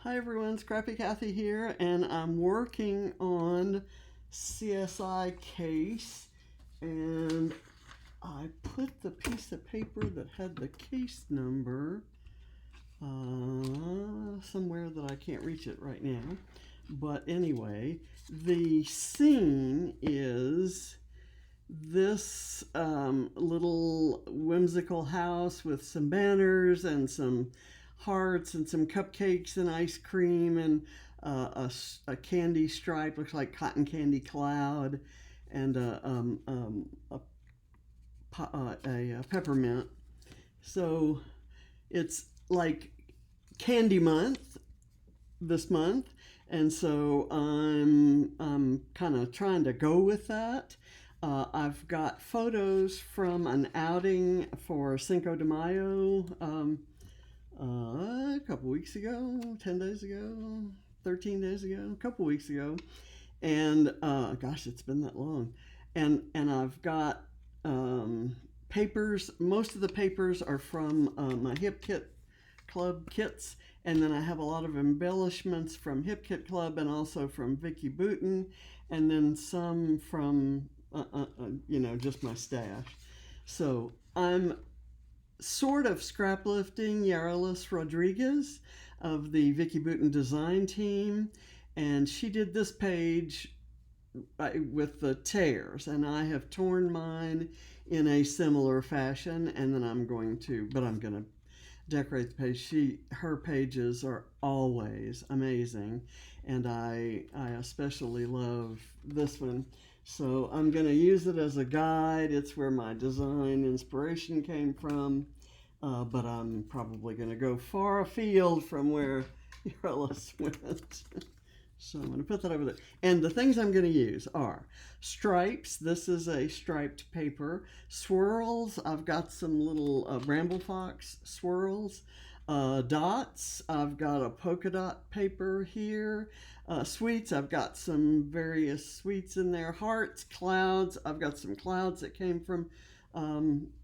Hi everyone, Scrappy Kathy here, and I'm working on CSI case, and I put the piece of paper that had the case number somewhere that I can't reach it right now. But anyway, the scene is this little whimsical house with some banners and some hearts and some cupcakes and ice cream and a candy stripe, looks like cotton candy cloud, and a peppermint. So it's like candy month this month, and so I'm kind of trying to go with that. I've got photos from an outing for Cinco de Mayo a couple weeks ago, 10 days ago, 13 days ago, a couple weeks ago. And gosh, it's been that long. And I've got papers. Most of the papers are from my Hip Kit Club kits, and then I have a lot of embellishments from Hip Kit Club and also from Vicky Boutin, and then some from just my stash. So I'm sort of scrap lifting Yarelys Rodriguez of the Vicky Boutin design team, and she did this page with the tears, and I have torn mine in a similar fashion, and then I'm going to decorate the page. Her pages are always amazing, and I especially love this one. So I'm going to use it as a guide. It's where my design inspiration came from, but I'm probably going to go far afield from where Yarelys went. So I'm going to put that over there. And the things I'm going to use are stripes. This is a striped paper. Swirls. I've got some little Bramble Fox swirls. Dots. I've got a polka dot paper here. Sweets. I've got some various sweets in there. Hearts, clouds. I've got some clouds that came from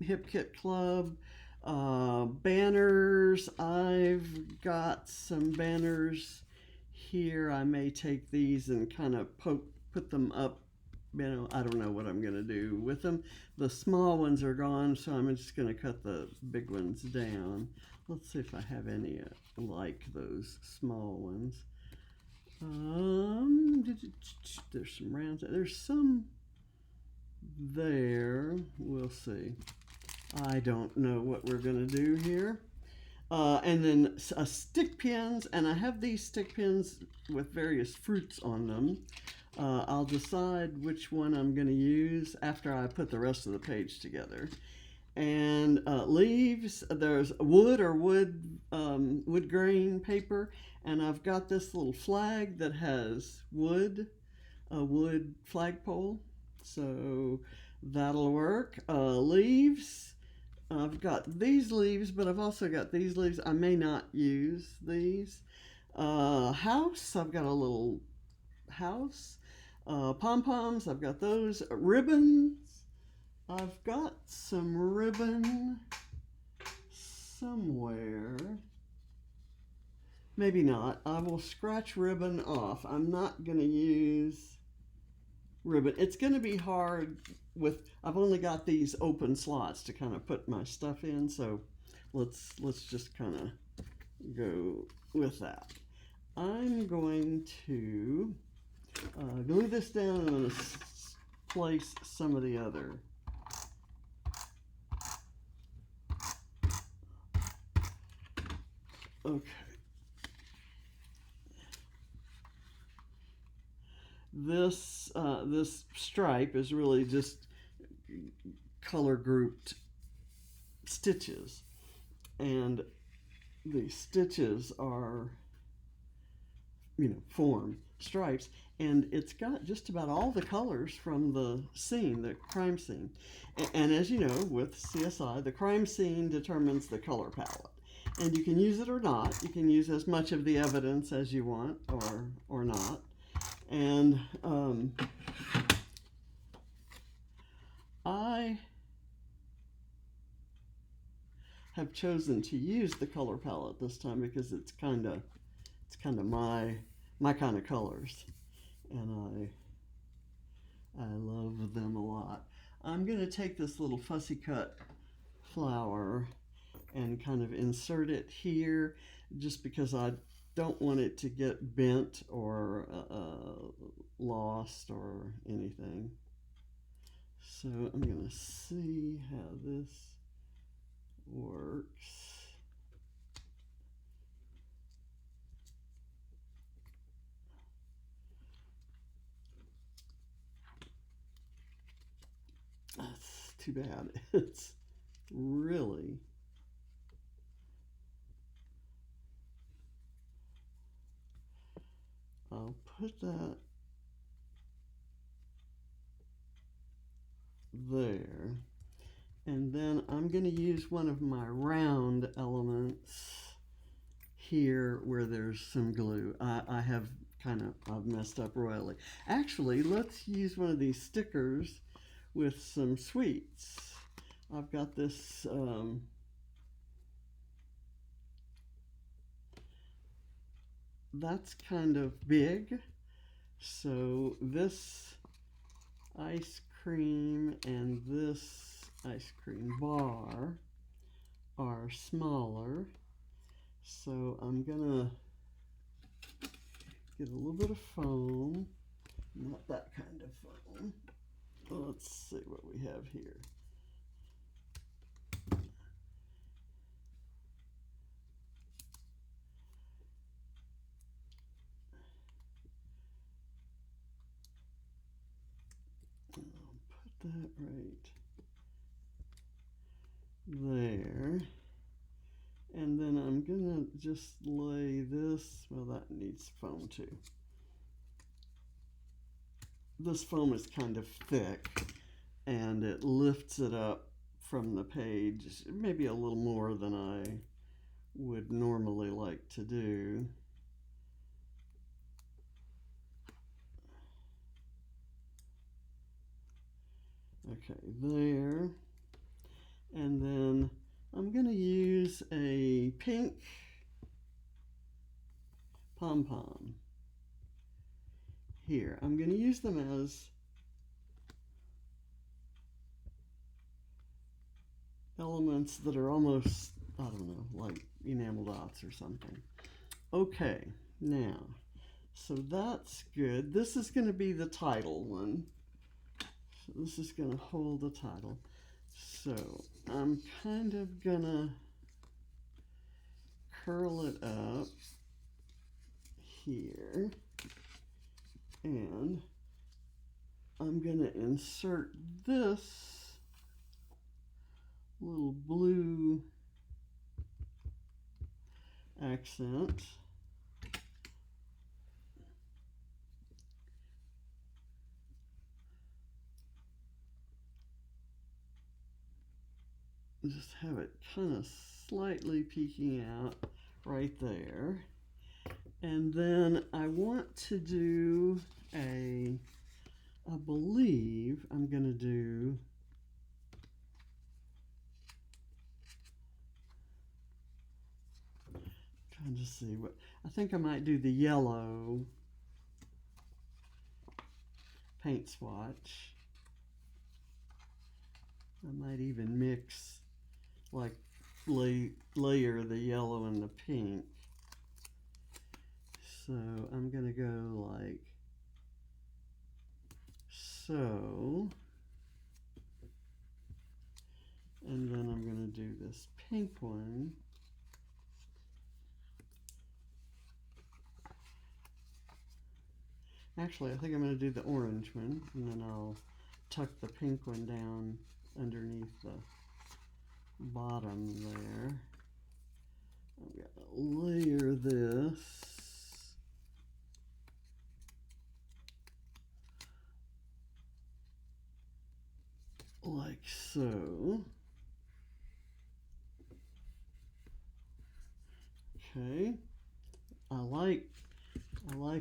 Hip Kit Club. Banners. I've got some banners here. I may take these and kind of put them up. I don't know what I'm going to do with them. The small ones are gone, so I'm just going to cut the big ones down. Let's see if I have any like those small ones. There's some rounds. There's some there. We'll see. I don't know what we're going to do here. And then stick pins, and I have these stick pins with various fruits on them. I'll decide which one I'm going to use after I put the rest of the page together. And leaves, there's wood or wood grain paper, and I've got this little flag that has a wood flagpole, so that'll work. Leaves. I've got these leaves, but I've also got these leaves. I may not use these. House, I've got a little house. Pom-poms, I've got those. Ribbons, I've got some ribbon somewhere. Maybe not. I will scratch ribbon off. I'm not going to use ribbon. It's going to be hard I've only got these open slots to kind of put my stuff in, so let's just kind of go with that. I'm going to glue this down, and I'm going to place some of the other. Okay. This stripe is really just color grouped stitches, and the stitches are form stripes, and it's got just about all the colors from the scene, the crime scene. And as you know, with CSI, the crime scene determines the color palette, and you can use it or not. You can use as much of the evidence as you want, or not. And I have chosen to use the color palette this time because it's kind of it's kind of my kind of colors, and I love them a lot. I'm going to take this little fussy cut flower and kind of insert it here, just because I don't want it to get bent or lost or anything. So I'm going to see how this works. That's too bad. It's really I'll put that there, and then I'm going to use one of my round elements here where there's some glue. I've messed up royally. Actually, let's use one of these stickers with some sweets. I've got this that's kind of big, so this ice cream and this ice cream bar are smaller, so I'm gonna get a little bit of foam, not that kind of foam. Let's see what we have here. I'll put that right there. And then I'm gonna just lay this, well, that needs foam too. This foam is kind of thick and it lifts it up from the page, maybe a little more than I would normally like to do. Okay, there. And then I'm going to use a pink pom-pom here. I'm going to use them as elements that are almost, I don't know, like enamel dots or something. Okay, now, so that's good. This is going to be the title one. So this is going to hold the title. So I'm kind of going to curl it up here, and I'm going to insert this little blue accent just have it kind of slightly peeking out right there. And then I want to do I believe I'm going to do trying to see what I think I might do the yellow paint swatch. I might even mix, like, layer the yellow and the pink. So I'm going to go like so, and then I'm going to do this pink one. Actually, I think I'm going to do the orange one, and then I'll tuck the pink one down underneath the bottom there. I'm going to layer this like so. Okay, I like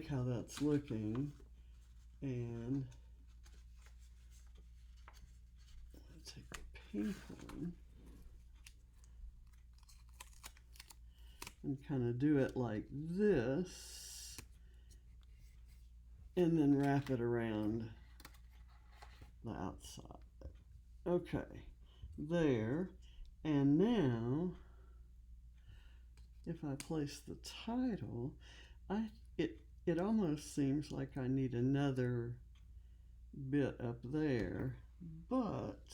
how that's looking, and I'll take the pink one and kind of do it like this, and then wrap it around the outside. Okay, there. And now, if I place the title, it almost seems like I need another bit up there, but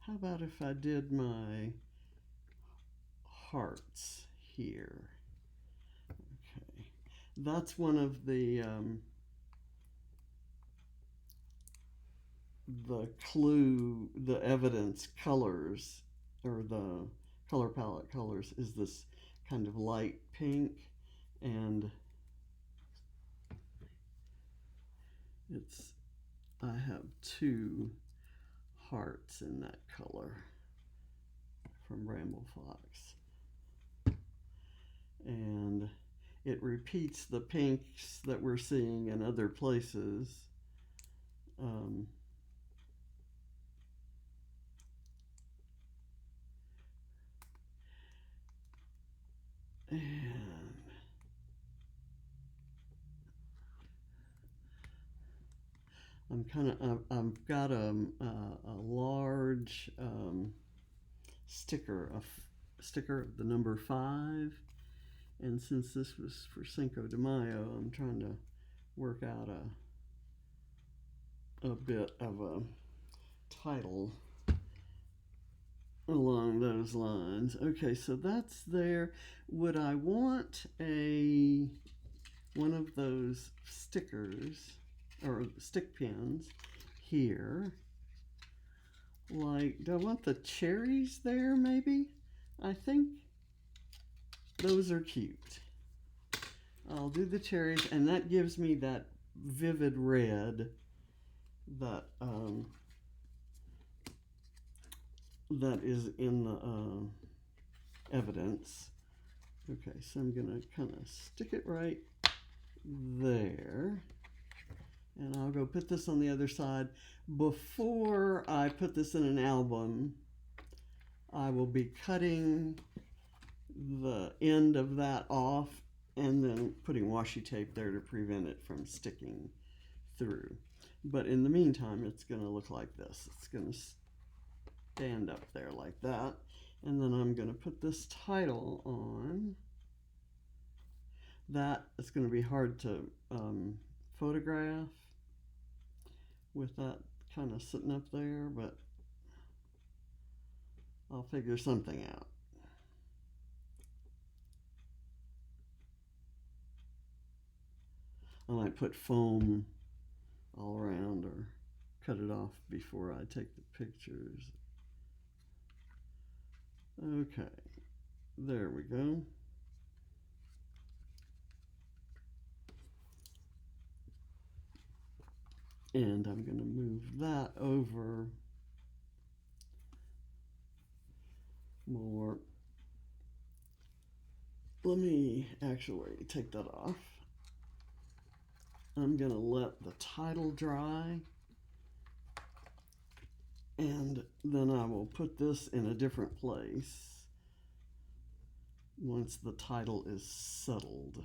how about if I did my hearts here? Okay, that's one of the clue, the evidence colors, or the color palette colors, is this kind of light pink, and I have 2 hearts in that color from Bramble Fox. And it repeats the pinks that we're seeing in other places. And I've got a large sticker, the number 5, and since this was for Cinco de Mayo, I'm trying to work out a bit of a title along those lines. Okay, so that's there. Would I want one of those stickers or stick pins here? Like, do I want the cherries there maybe? I think those are cute. I'll do the cherries, and that gives me that vivid red that that is in the evidence. Okay, so I'm gonna kind of stick it right there, and I'll go put this on the other side. Before I put this in an album, I will be cutting the end of that off and then putting washi tape there to prevent it from sticking through. But in the meantime, it's going to look like this. It's going to stand up there like that. And then I'm going to put this title on. That is going to be hard to photograph with that kind of sitting up there, but I'll figure something out. I might put foam all around or cut it off before I take the pictures. Okay, there we go. And I'm going to move that over more. Let me actually take that off. I'm going to let the title dry, and then I will put this in a different place once the title is settled.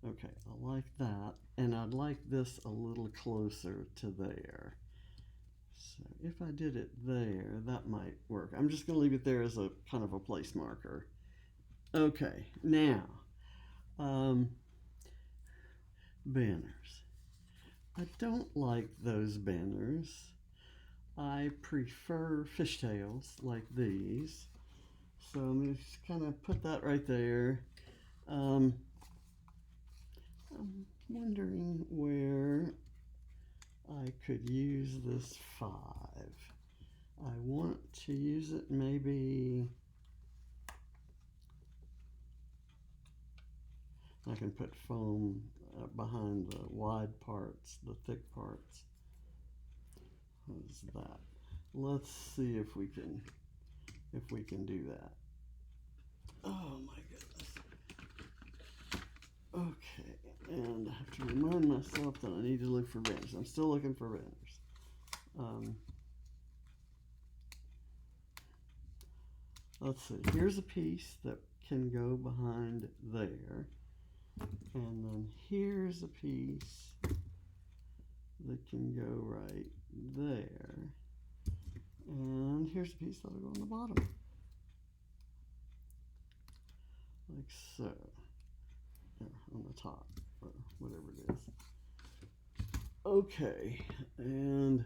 Okay, I like that, and I'd like this a little closer to there. So if I did it there, that might work. I'm just going to leave it there as a kind of a place marker. Okay, now, banners. I don't like those banners. I prefer fishtails like these. So I'm just kind of put that right there. I'm wondering where I could use this 5. I want to use it maybe, I can put foam behind the wide parts, the thick parts. How's that? Let's see if we can do that. Oh my goodness. Okay, and I have to remind myself that I need to look for banners. I'm still looking for banners. Let's see. Here's a piece that can go behind there. And then here's a piece that can go right there. And here's a piece that'll go on the bottom. Like so. There, on the top, or whatever it is. Okay, and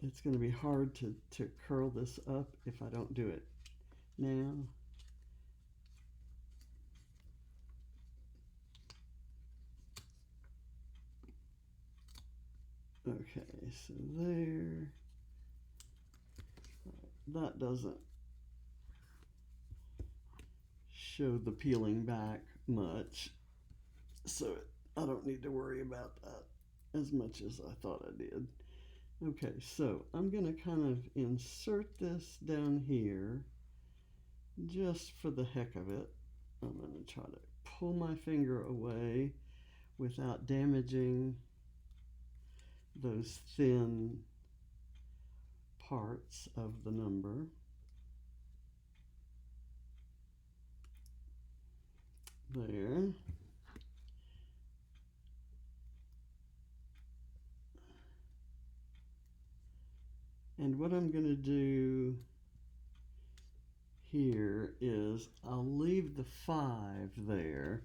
it's gonna be hard to curl this up if I don't do it now. Okay, so there, that doesn't show the peeling back much, so I don't need to worry about that as much as I thought I did. Okay, so I'm gonna kind of insert this down here just for the heck of it. I'm gonna try to pull my finger away without damaging those thin parts of the number. There. And what I'm going to do here is I'll leave the 5 there,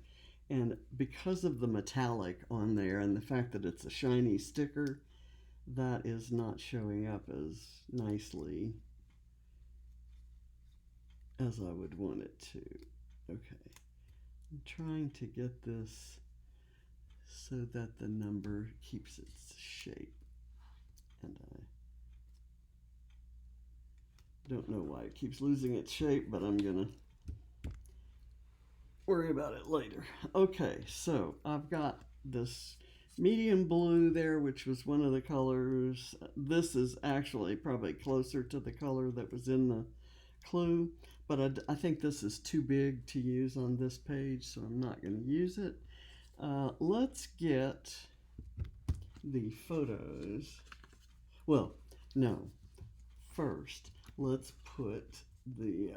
and because of the metallic on there and the fact that it's a shiny sticker, that is not showing up as nicely as I would want it to. Okay, I'm trying to get this so that the number keeps its shape, and I don't know why it keeps losing its shape, but I'm gonna worry about it later. Okay, so I've got this medium blue there, which was one of the colors. This is actually probably closer to the color that was in the clue, but I think this is too big to use on this page, so I'm not going to use it. Let's get the photos. Well, no. First, let's put the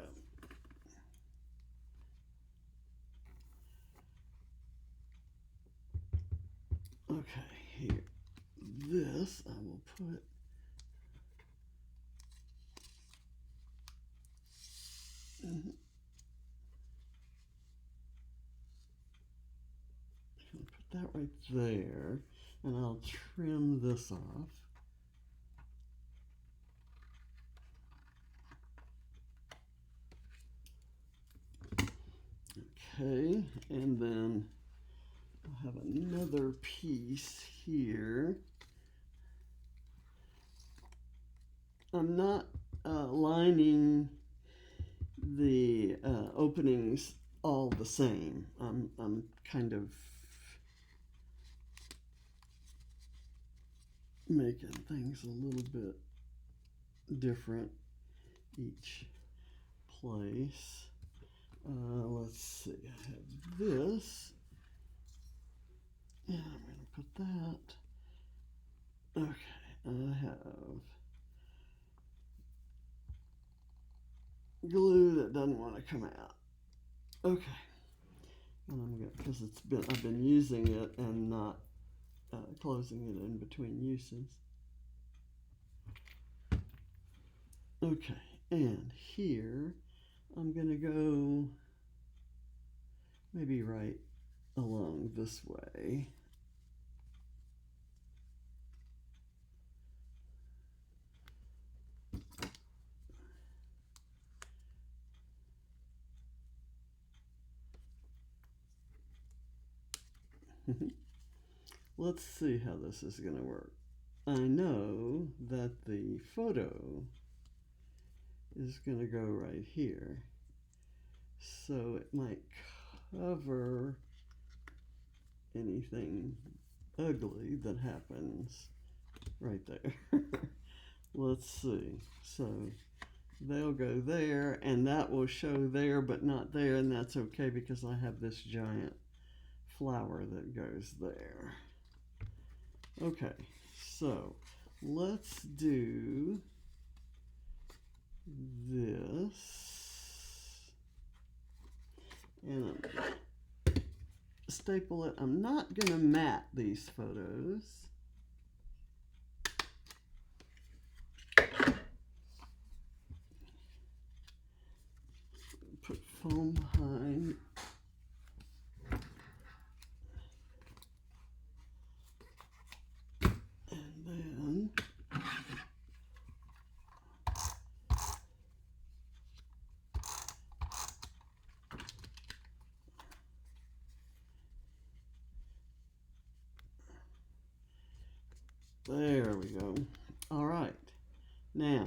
okay, here. This I will put put that right there, and I'll trim this off. Okay, and then I'll have another piece here. I'm not lining the openings all the same. I'm kind of making things a little bit different each place. Let's see, I have this, and I'm going to put that. Okay, I have glue that doesn't want to come out. Okay, and I'm going because I've been using it and not closing it in between uses. Okay, and here I'm going to go maybe right along this way. Let's see how this is going to work. I know that the photo is going to go right here, so it might cover anything ugly that happens right there. Let's see. So they'll go there, and that will show there but not there, and that's okay because I have this giant flower that goes there. Okay, so let's do this. And I'm gonna staple it. I'm not gonna mat these photos. Put foam behind. And then there we go. All right. Now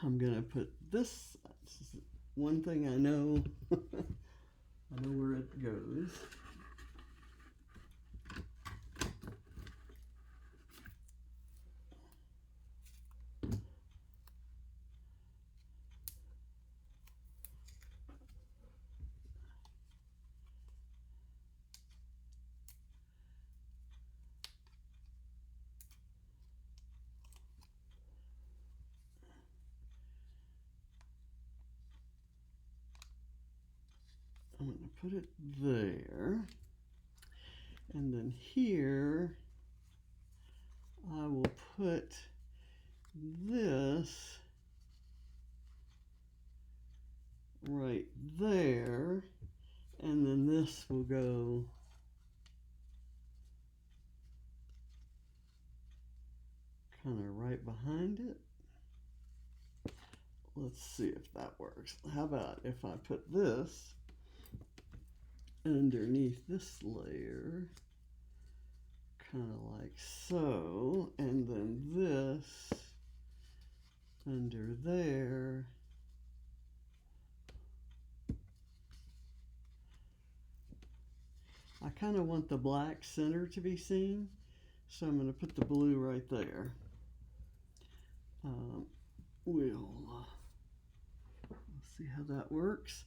I'm gonna put this is one thing I know. I know where it goes. I'm going to put it there, and then here I will put this right there, and then this will go kind of right behind it. Let's see if that works. How about if I put this underneath this layer, kind of like so, and then this under there. I kind of want the black center to be seen, so I'm going to put the blue right there. We'll see how that works.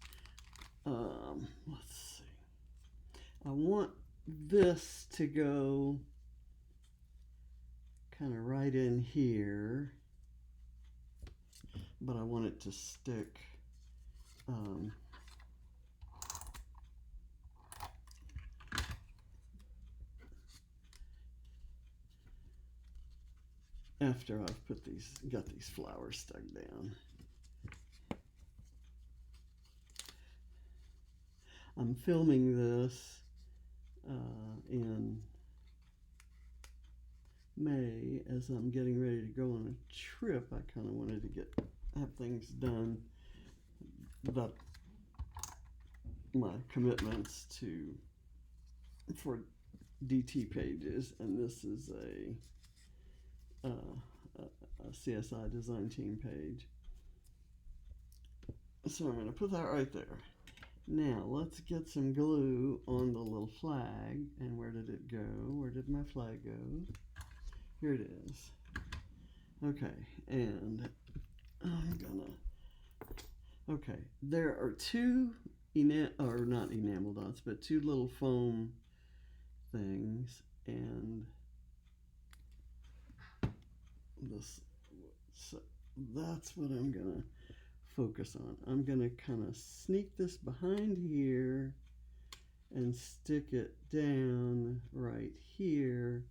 Let's see. I want this to go kind of right in here, but I want it to stick after I've got these flowers stuck down. I'm filming this in May as I'm getting ready to go on a trip. I kind of wanted to have things done that my commitments for DT pages, and this is a CSI design team page. So I'm going to put that right there. Now let's get some glue on the little flag. And where did it go? Where did my flag go? Here it is. Okay, and I'm gonna, okay, there are two not enamel dots, but two little foam things, and this, so that's what I'm gonna focus on. I'm gonna kind of sneak this behind here and stick it down right here.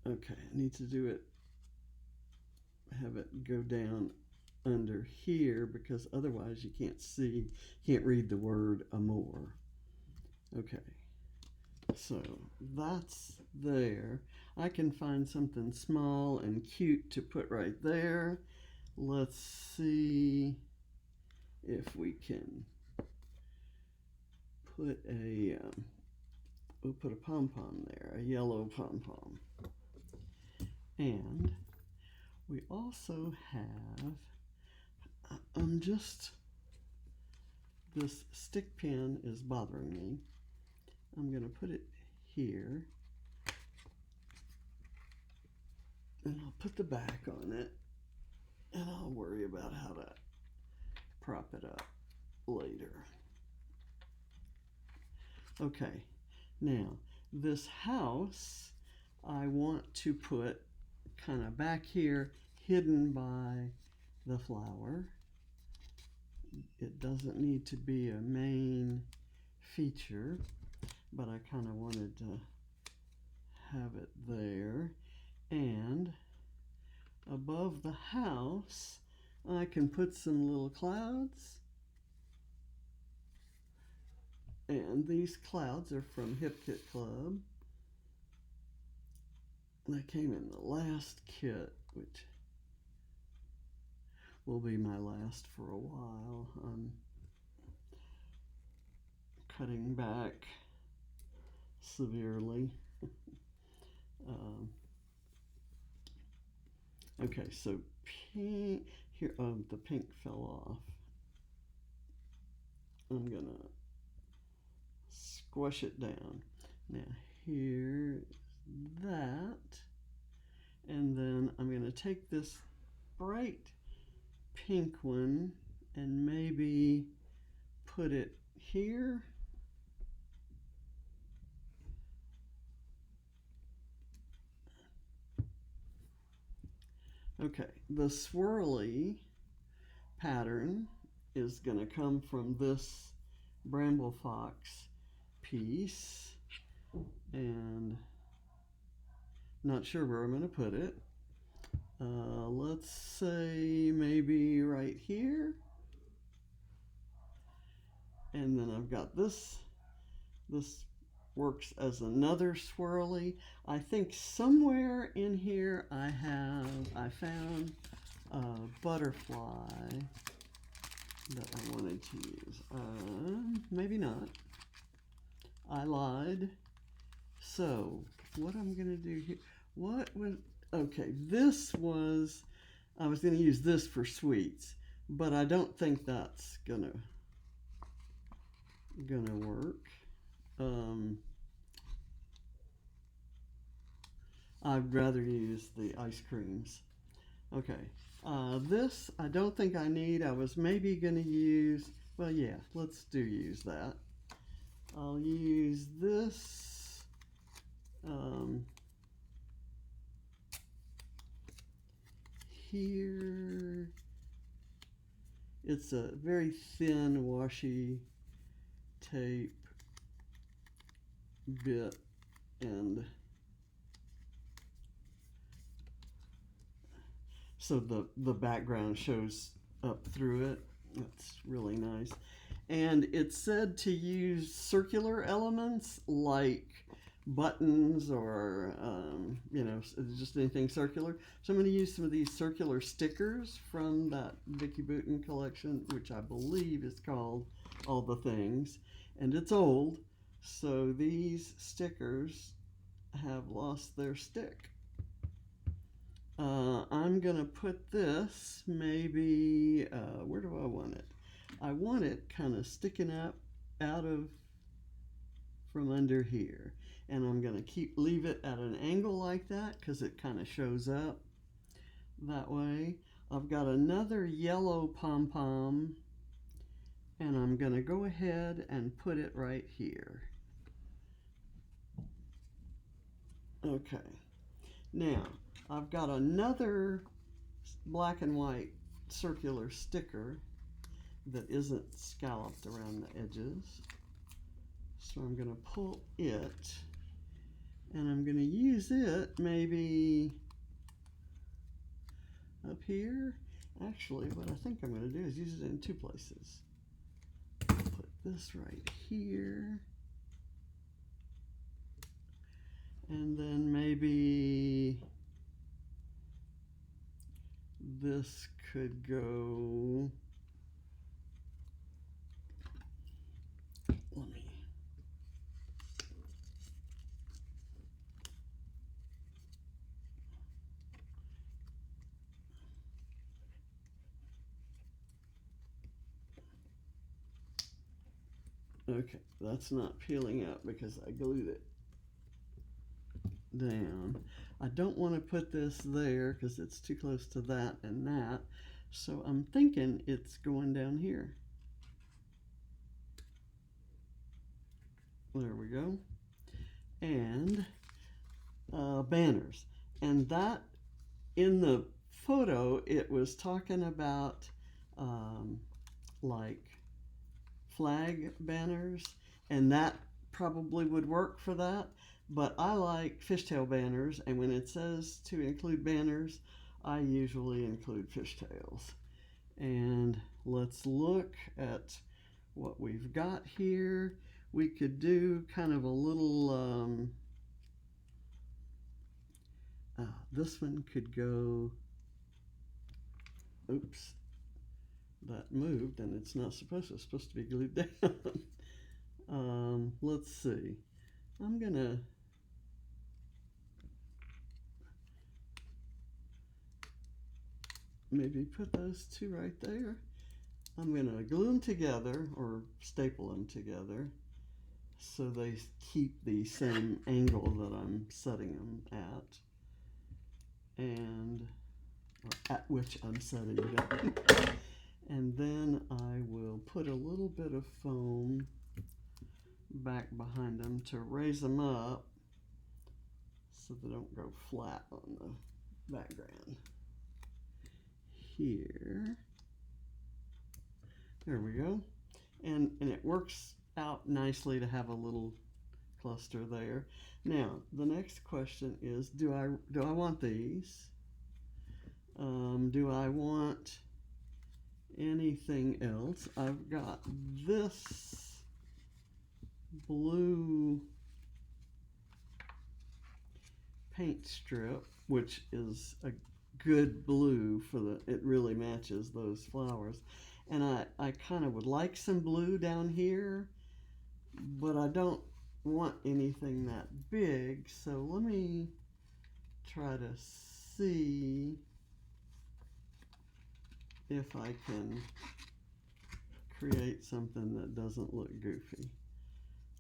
Okay, I need to do it, have it go down under here, because otherwise you can't read the word amore. Okay, so that's there. I can find something small and cute to put right there. Let's see if we can put we'll put a pom-pom there, a yellow pom-pom. And we also have this stick pin is bothering me. I'm going to put it here. And I'll put the back on it, and I'll worry about how to prop it up later. Okay, now this house I want to put kind of back here, hidden by the flower. It doesn't need to be a main feature, but I kind of wanted to have it there. And above the house, I can put some little clouds. And these clouds are from Hip Kit Club. They came in the last kit, which will be my last for a while. I'm cutting back severely. Okay, so pink here. The pink fell off. I'm gonna squash it down. Now here's that, and then I'm gonna take this bright pink one and maybe put it here. Okay, the swirly pattern is going to come from this Bramble Fox piece, and not sure where I'm going to put it. Let's say maybe right here. And then I've got this. This works as another swirly. I think somewhere in here I found a butterfly that I wanted to use. Maybe not. I lied. So what I'm gonna do here, okay, I was gonna use this for sweets, but I don't think that's gonna work. I'd rather use the ice creams. Okay, this I don't think I need. I was maybe going to use, well, yeah, let's use that. I'll use this. Here. It's a very thin washi tape bit, and so the background shows up through it. That's really nice. And it's said to use circular elements like buttons or just anything circular. So I'm going to use some of these circular stickers from that Vicki Boutin collection, which I believe is called All the Things, and it's old, so these stickers have lost their stick. I'm gonna put this maybe, where do I want it? I want it kind of sticking up from under here. And I'm gonna leave it at an angle like that because it kind of shows up that way. I've got another yellow pom-pom, and I'm gonna go ahead and put it right here. Okay, now I've got another black and white circular sticker that isn't scalloped around the edges. So I'm going to pull it, and I'm going to use it maybe up here. Actually, what I think I'm going to do is use it in two places. Put this right here. And then maybe this could go, let me, okay, that's not peeling out because I glued it. down. I don't want to put this there because it's too close to that and that. So I'm thinking it's going down here. There we go. And banners. And that, in the photo, it was talking about like flag banners, and that probably would work for that. But I like fishtail banners, and when it says to include banners, I usually include fishtails. And let's look at what we've got here. We could do kind of a little, this one could go, oops, that moved and it's not supposed to, it's supposed to be glued down. Let's see, I'm gonna maybe put those two right there. I'm gonna glue them together or staple them together so they keep the same angle that I'm setting them at, and at which I'm setting them. And then I will put a little bit of foam back behind them to raise them up so they don't go flat on the background. Here, there we go. And it works out nicely to have a little cluster there. Now, the next question is, do I want these? Do I want anything else? I've got this blue paint strip, which is a good blue for it really matches those flowers. And I kind of would like some blue down here, but I don't want anything that big. So let me try to see if I can create something that doesn't look goofy.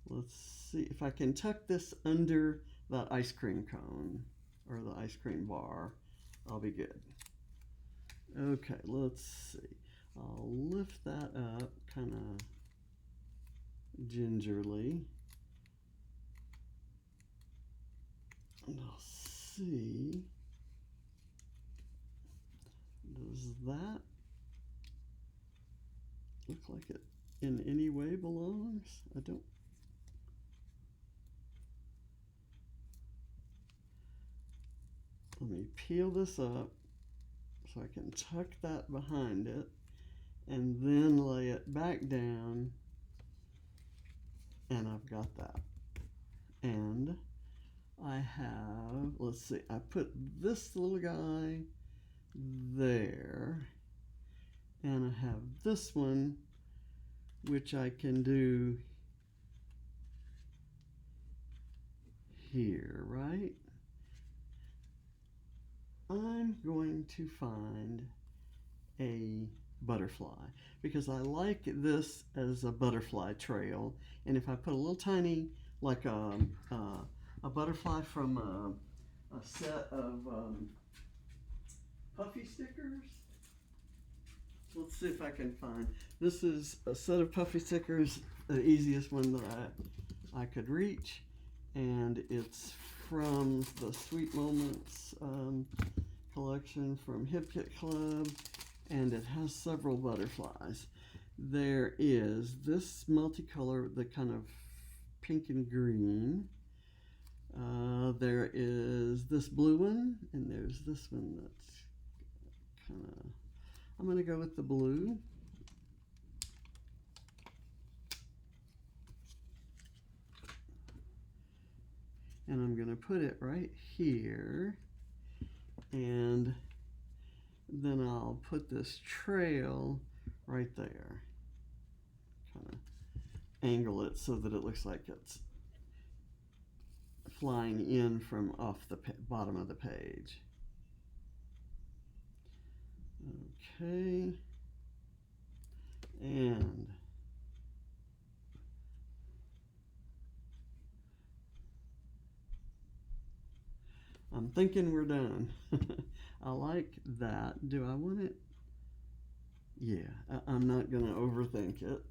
Let's see if I can tuck this under that ice cream cone or the ice cream bar. I'll be good. Okay, let's see. I'll lift that up kind of gingerly. And I'll see, does that look like it in any way belongs? I don't. Let me peel this up so I can tuck that behind it and then lay it back down, and I've got that. And I have, let's see, I put this little guy there, and I have this one, which I can do here, right? I'm going to find a butterfly because I like this as a butterfly trail, and if I put a little tiny, like a butterfly from a set of puffy stickers. Let's see if I can find. This is a set of puffy stickers, the easiest one that I could reach, and it's from the Sweet Moments collection from Hip Kit Club, and it has several butterflies. There is this multicolor, the kind of pink and green. There is this blue one, and there's this one that's kind of, I'm going to go with the blue. And I'm going to put it right here, and then I'll put this trail right there. Kind of angle it so that it looks like it's flying in from off the bottom of the page. Okay, and I'm thinking we're done. I like that. Do I want it? Yeah, I'm not going to overthink it.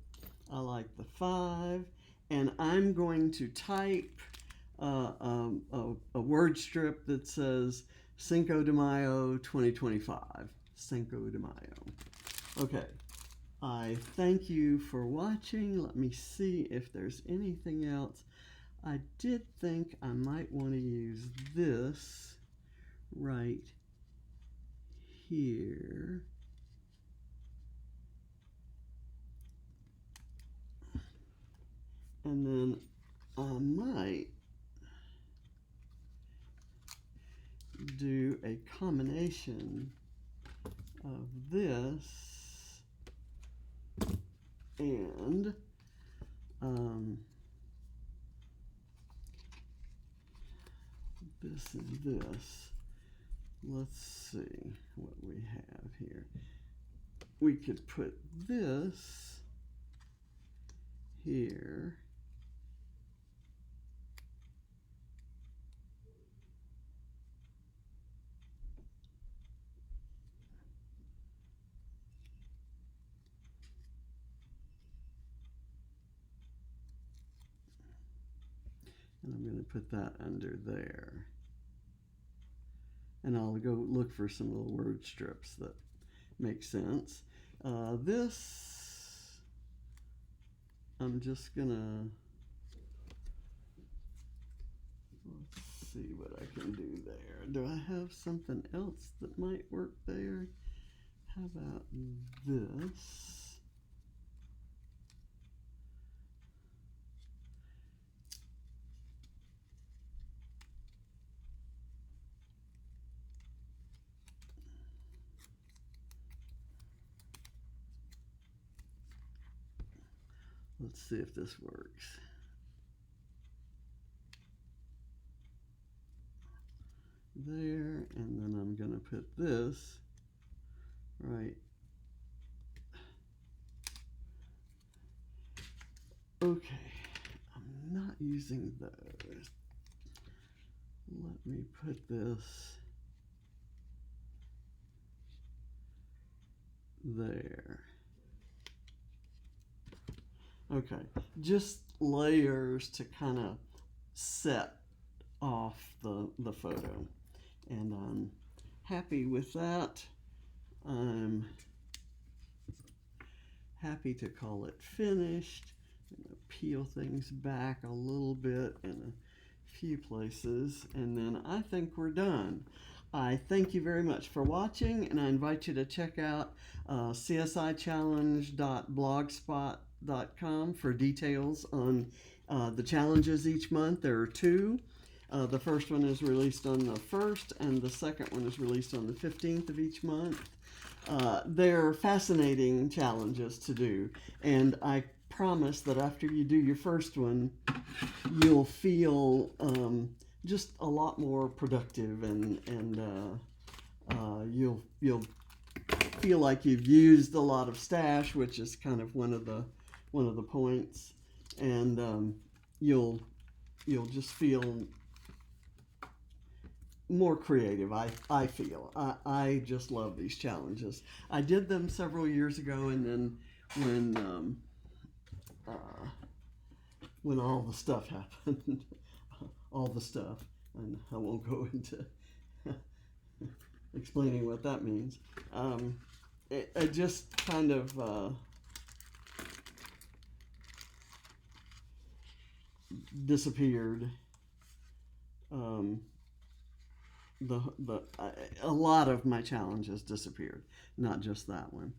I like the 5, and I'm going to type a word strip that says Cinco de Mayo 2025. Cinco de Mayo. Okay, I thank you for watching. Let me see if there's anything else. I did think I might want to use this right here. And then I might do a combination of this and this and this. Let's see what we have here. We could put this here. And I'm going to put that under there. And I'll go look for some little word strips that make sense. This, I'm just going to, let's see what I can do there. Do I have something else that might work there? How about this? Let's see if this works. There, and then I'm going to put this right. Okay, I'm not using those. Let me put this there. Okay, just layers to kind of set off the photo. And I'm happy with that. I'm happy to call it finished. I'm going to peel things back a little bit in a few places, and then I think we're done. I thank you very much for watching, and I invite you to check out csichallenge.blogspot.com for details on the challenges each month. There are 2. The first one is released on the 1st, and the second one is released on the 15th of each month. They're fascinating challenges to do, and I promise that after you do your first one, you'll feel just a lot more productive, and you'll feel like you've used a lot of stash, which is kind of one of the points, and you'll just feel more creative. I feel I just love these challenges. I did them several years ago, and then when all the stuff happened, all the stuff, and I won't go into explaining what that means. It just kind of disappeared. A lot of my challenges disappeared, not just that one.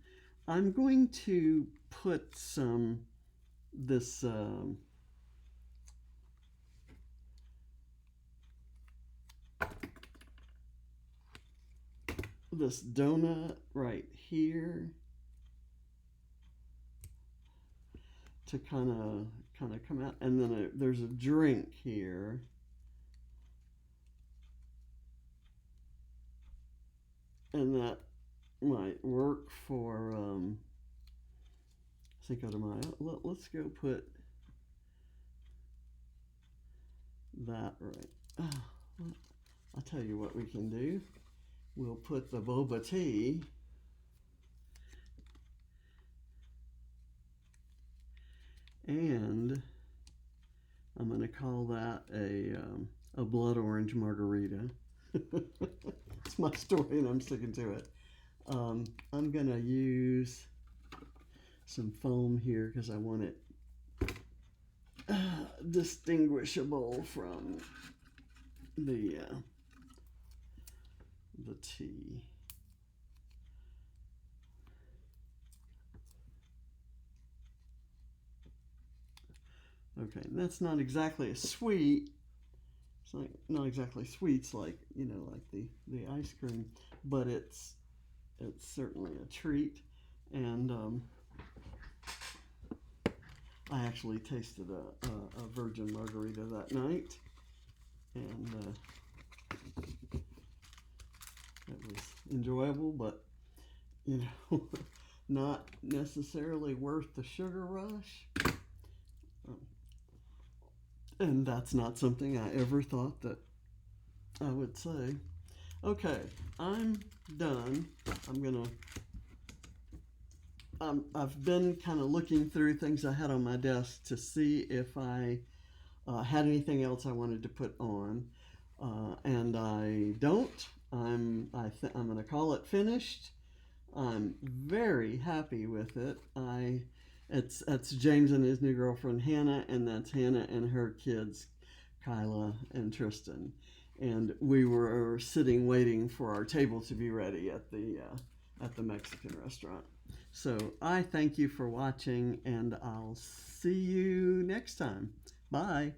I'm going to put this donut right here to kind of come out, and then there's a drink here. And that might work for Cinco de Mayo. Let's go put that right. I'll tell you what we can do. We'll put the boba tea and I'm going to call that a blood orange margarita. It's my story and I'm sticking to it. I'm going to use some foam here because I want it distinguishable from the tea. Okay, and that's not exactly a sweet. It's like not exactly sweets like, you know, like the ice cream, but it's certainly a treat. And I actually tasted a virgin margarita that night, and it was enjoyable, but you know, not necessarily worth the sugar rush. And that's not something I ever thought that I would say. Okay, I'm done. I've been kind of looking through things I had on my desk to see if I had anything else I wanted to put on, and I don't. I'm going to call it finished. I'm very happy with it. That's James and his new girlfriend Hanna, and that's Hanna and her kids, Kyla and Tristan. And we were sitting waiting for our table to be ready at the Mexican restaurant. So I thank you for watching, and I'll see you next time. Bye.